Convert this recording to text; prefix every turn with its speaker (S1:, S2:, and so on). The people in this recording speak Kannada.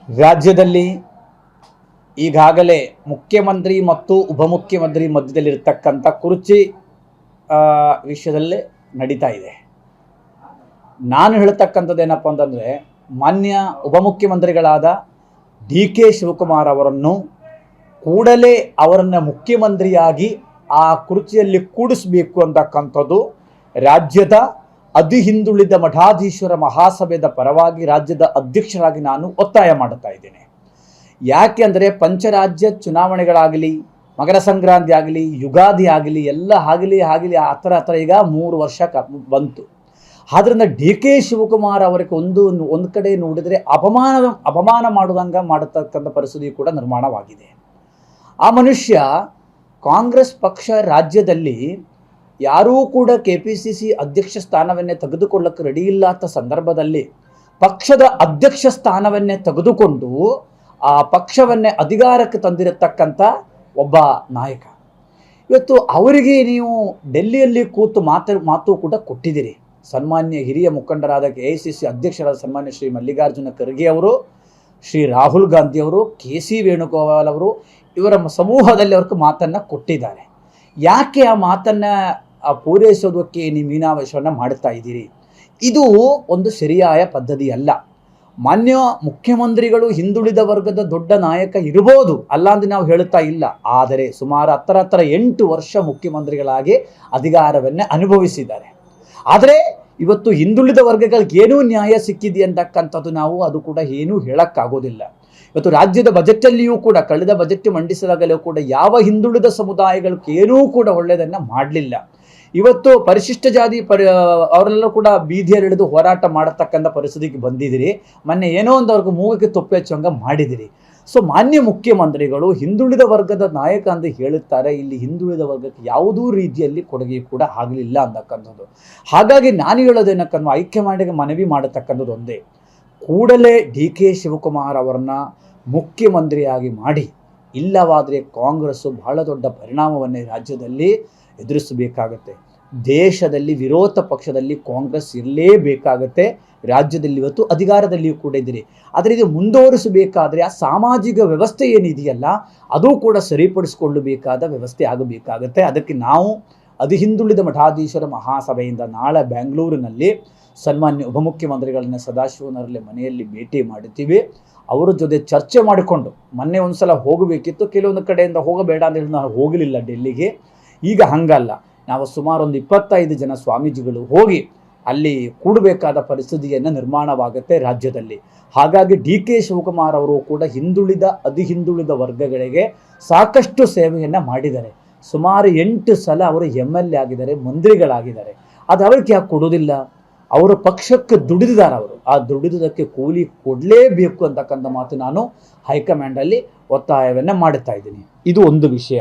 S1: ರಾಜ್ಯದಲ್ಲಿ ಈಗಾಗಲೇ ಮುಖ್ಯಮಂತ್ರಿ ಮತ್ತು ಉಪಮುಖ್ಯಮಂತ್ರಿ ಮಧ್ಯದಲ್ಲಿರ್ತಕ್ಕಂಥ ಕುರ್ಚಿ ವಿಷಯದಲ್ಲೇ ನಡೀತಾ ಇದೆ. ನಾನು ಹೇಳ್ತಕ್ಕಂಥದ್ದೇನಪ್ಪ ಅಂತಂದರೆ, ಮಾನ್ಯ ಉಪಮುಖ್ಯಮಂತ್ರಿಗಳಾದ DK ಶಿವಕುಮಾರ್ ಅವರನ್ನು ಕೂಡಲೇ ಅವರನ್ನು ಮುಖ್ಯಮಂತ್ರಿಯಾಗಿ ಆ ಕುರ್ಚಿಯಲ್ಲಿ ಕೂಡಿಸಬೇಕು ಅಂತಕ್ಕಂಥದ್ದು ರಾಜ್ಯದ ಅತಿ ಹಿಂದುಳಿದ ಮಠಾಧೀಶ್ವರ ಮಹಾಸಭೆಯ ಪರವಾಗಿ ರಾಜ್ಯದ ಅಧ್ಯಕ್ಷರಾಗಿ ನಾನು ಒತ್ತಾಯ ಮಾಡುತ್ತಾ ಇದ್ದೇನೆ. ಯಾಕೆ ಅಂದರೆ ಪಂಚರಾಜ್ಯ ಚುನಾವಣೆಗಳಾಗಲಿ, ಮಕರ ಸಂಕ್ರಾಂತಿ ಆಗಲಿ, ಯುಗಾದಿ ಆಗಲಿ, ಎಲ್ಲ ಆಗಲಿ ಆ ಥರ ಈಗ 3 ವರ್ಷ ಬಂತು. ಆದ್ದರಿಂದ DK ಶಿವಕುಮಾರ್ ಅವರಿಗೆ ಒಂದು ಕಡೆ ನೋಡಿದರೆ ಅಪಮಾನ ಮಾಡುವಂಗೆ ಮಾಡತಕ್ಕಂಥ ಪರಿಸ್ಥಿತಿ ಕೂಡ ನಿರ್ಮಾಣವಾಗಿದೆ. ಆ ಮನುಷ್ಯ ಕಾಂಗ್ರೆಸ್ ಪಕ್ಷ ರಾಜ್ಯದಲ್ಲಿ ಯಾರೂ ಕೂಡ KPCC ಅಧ್ಯಕ್ಷ ಸ್ಥಾನವನ್ನೇ ತೆಗೆದುಕೊಳ್ಳಕ್ಕೆ ರೆಡಿ ಇಲ್ಲದ ಸಂದರ್ಭದಲ್ಲಿ ಪಕ್ಷದ ಅಧ್ಯಕ್ಷ ಸ್ಥಾನವನ್ನೇ ತೆಗೆದುಕೊಂಡು ಆ ಪಕ್ಷವನ್ನೇ ಅಧಿಕಾರಕ್ಕೆ ತಂದಿರತಕ್ಕಂಥ ಒಬ್ಬ ನಾಯಕ. ಇವತ್ತು ಅವರಿಗೆ ನೀವು ಡೆಲ್ಲಿಯಲ್ಲಿ ಕೂತು ಮಾತು ಕೂಡ ಕೊಟ್ಟಿದ್ದೀರಿ. ಸನ್ಮಾನ್ಯ ಹಿರಿಯ ಮುಖಂಡರಾದ AICC ಅಧ್ಯಕ್ಷರಾದ ಸನ್ಮಾನ್ಯ ಶ್ರೀ ಮಲ್ಲಿಕಾರ್ಜುನ ಖರ್ಗೆ ಅವರು, ಶ್ರೀ ರಾಹುಲ್ ಗಾಂಧಿ ಅವರು, KC ವೇಣುಗೋಪಾಲ್ ಅವರು, ಇವರ ಸಮೂಹದಲ್ಲಿ ಅವ್ರಿಗೆ ಮಾತನ್ನು ಕೊಟ್ಟಿದ್ದಾರೆ. ಯಾಕೆ ಆ ಮಾತನ್ನು ಪೂರೈಸೋದಕ್ಕೆ ನೀವು ಮೀನಾವೇಶವನ್ನು ಮಾಡ್ತಾ ಇದ್ದೀರಿ? ಇದು ಒಂದು ಸರಿಯಾದ ಪದ್ಧತಿ ಅಲ್ಲ. ಮಾನ್ಯ ಮುಖ್ಯಮಂತ್ರಿಗಳು ಹಿಂದುಳಿದ ವರ್ಗದ ದೊಡ್ಡ ನಾಯಕ ಇರ್ಬೋದು, ಅಲ್ಲ ಅಂತ ನಾವು ಹೇಳ್ತಾ ಇಲ್ಲ. ಆದರೆ ಸುಮಾರು 8 ವರ್ಷ ಮುಖ್ಯಮಂತ್ರಿಗಳಾಗಿ ಅಧಿಕಾರವನ್ನೇ ಅನುಭವಿಸಿದ್ದಾರೆ. ಆದರೆ ಇವತ್ತು ಹಿಂದುಳಿದ ವರ್ಗಗಳಿಗೆ ಏನೂ ನ್ಯಾಯ ಸಿಕ್ಕಿದೆ ಅಂತಕ್ಕಂಥದ್ದು ನಾವು ಅದು ಕೂಡ ಏನೂ ಹೇಳೋಕ್ಕಾಗೋದಿಲ್ಲ. ಇವತ್ತು ರಾಜ್ಯದ ಬಜೆಟಲ್ಲಿಯೂ ಕೂಡ ಕಳೆದ ಬಜೆಟ್ ಮಂಡಿಸಿದಾಗಲೂ ಕೂಡ ಯಾವ ಹಿಂದುಳಿದ ಸಮುದಾಯಗಳಿಗೆ ಏನೂ ಕೂಡ ಒಳ್ಳೆಯದನ್ನು ಮಾಡಲಿಲ್ಲ. ಇವತ್ತು ಪರಿಶಿಷ್ಟ ಜಾತಿ ಅವರೆಲ್ಲರೂ ಕೂಡ ಬೀದಿಯಲ್ಲಿಳಿದು ಹೋರಾಟ ಮಾಡತಕ್ಕಂಥ ಪರಿಸ್ಥಿತಿಗೆ ಬಂದಿದ್ದೀರಿ. ಮೊನ್ನೆ ಏನೋ ಒಂದು ಅವ್ರಿಗೆ ಮೂಗಕ್ಕೆ ತೊಪ್ಪೆ ಹಚ್ಚುವಂಗೆ ಮಾಡಿದಿರಿ. ಸೊ ಮಾನ್ಯ ಮುಖ್ಯಮಂತ್ರಿಗಳು ಹಿಂದುಳಿದ ವರ್ಗದ ನಾಯಕ ಅಂತ ಹೇಳುತ್ತಾರೆ. ಇಲ್ಲಿ ಹಿಂದುಳಿದ ವರ್ಗಕ್ಕೆ ಯಾವುದೂ ರೀತಿಯಲ್ಲಿ ಕೊಡುಗೆ ಕೂಡ ಆಗಲಿಲ್ಲ ಅಂತಕ್ಕಂಥದ್ದು. ಹಾಗಾಗಿ ನಾನು ಹೇಳೋದೇನಕ್ಕಂದು ಹೈಕಮಾಂಡ್ಗೆ ಮನವಿ ಮಾಡತಕ್ಕಂಥದ್ದು ಒಂದೇ, ಕೂಡಲೇ DK ಶಿವಕುಮಾರ್ ಅವರನ್ನು ಮುಖ್ಯಮಂತ್ರಿಯಾಗಿ ಮಾಡಿ. ಇಲ್ಲವಾದರೆ ಕಾಂಗ್ರೆಸ್ಸು ಬಹಳ ದೊಡ್ಡ ಪರಿಣಾಮವನ್ನೇ ರಾಜ್ಯದಲ್ಲಿ ಎದುರಿಸಬೇಕಾಗತ್ತೆ. ದೇಶದಲ್ಲಿ ವಿರೋಧ ಪಕ್ಷದಲ್ಲಿ ಕಾಂಗ್ರೆಸ್ ಇರಲೇಬೇಕಾಗತ್ತೆ. ರಾಜ್ಯದಲ್ಲಿ ಇವತ್ತು ಅಧಿಕಾರದಲ್ಲಿಯೂ ಕೂಡ ಇದ್ದೀರಿ. ಆದರೆ ಇದು ಮುಂದುವರಿಸಬೇಕಾದ್ರೆ ಆ ಸಾಮಾಜಿಕ ವ್ಯವಸ್ಥೆ ಏನಿದೆಯಲ್ಲ ಅದು ಕೂಡ ಸರಿಪಡಿಸಿಕೊಳ್ಳಬೇಕಾದ ವ್ಯವಸ್ಥೆ ಆಗಬೇಕಾಗತ್ತೆ. ಅದಕ್ಕೆ ನಾವು ಅತಿ ಹಿಂದುಳಿದ ಮಠಾಧೀಶ್ವರ ಮಹಾಸಭೆಯಿಂದ ನಾಳೆ ಬೆಂಗಳೂರಿನಲ್ಲಿ ಸನ್ಮಾನ್ಯ ಉಪಮುಖ್ಯಮಂತ್ರಿಗಳನ್ನ ಸದಾಶಿವನವರಲ್ಲಿ ಮನೆಯಲ್ಲಿ ಭೇಟಿ ಮಾಡುತ್ತೀವಿ. ಅವರ ಜೊತೆ ಚರ್ಚೆ ಮಾಡಿಕೊಂಡು, ಮೊನ್ನೆ ಒಂದು ಸಲ ಹೋಗಬೇಕಿತ್ತು, ಕೆಲವೊಂದು ಕಡೆಯಿಂದ ಹೋಗಬೇಡ ಅಂತ ಹೇಳಿ ನಾವು ಹೋಗಲಿಲ್ಲ ಡೆಲ್ಲಿಗೆ. ಈಗ ಹಂಗಲ್ಲ, ನಾವು ಸುಮಾರು ಒಂದು 25 ಜನ ಸ್ವಾಮೀಜಿಗಳು ಹೋಗಿ ಅಲ್ಲಿ ಕೂಡಬೇಕಾದ ಪರಿಸ್ಥಿತಿಯನ್ನು ನಿರ್ಮಾಣವಾಗುತ್ತೆ ರಾಜ್ಯದಲ್ಲಿ. ಹಾಗಾಗಿ DK ಶಿವಕುಮಾರ್ ಅವರು ಕೂಡ ಅತಿ ಹಿಂದುಳಿದ ವರ್ಗಗಳಿಗೆ ಸಾಕಷ್ಟು ಸೇವೆಯನ್ನು ಮಾಡಿದ್ದಾರೆ. ಸುಮಾರು 8 ಸಲ ಅವರು MLA ಆಗಿದ್ದಾರೆ, ಮಂತ್ರಿಗಳಾಗಿದ್ದಾರೆ. ಅದು ಅವ್ರಿಗೆ ಯಾಕೆ ಕೊಡೋದಿಲ್ಲ? ಅವರ ಪಕ್ಷಕ್ಕೆ ದುಡಿದಿದ್ದಾರೆ. ಅವರು ಆ ದುಡಿದುದಕ್ಕೆ ಕೂಲಿ ಕೊಡಲೇಬೇಕು ಅಂತಕ್ಕಂಥ ಮಾತು ನಾನು ಹೈಕಮಾಂಡಲ್ಲಿ ಒತ್ತಾಯವನ್ನು ಮಾಡುತ್ತಾ ಇದ್ದೀನಿ. ಇದು ಒಂದು ವಿಷಯ.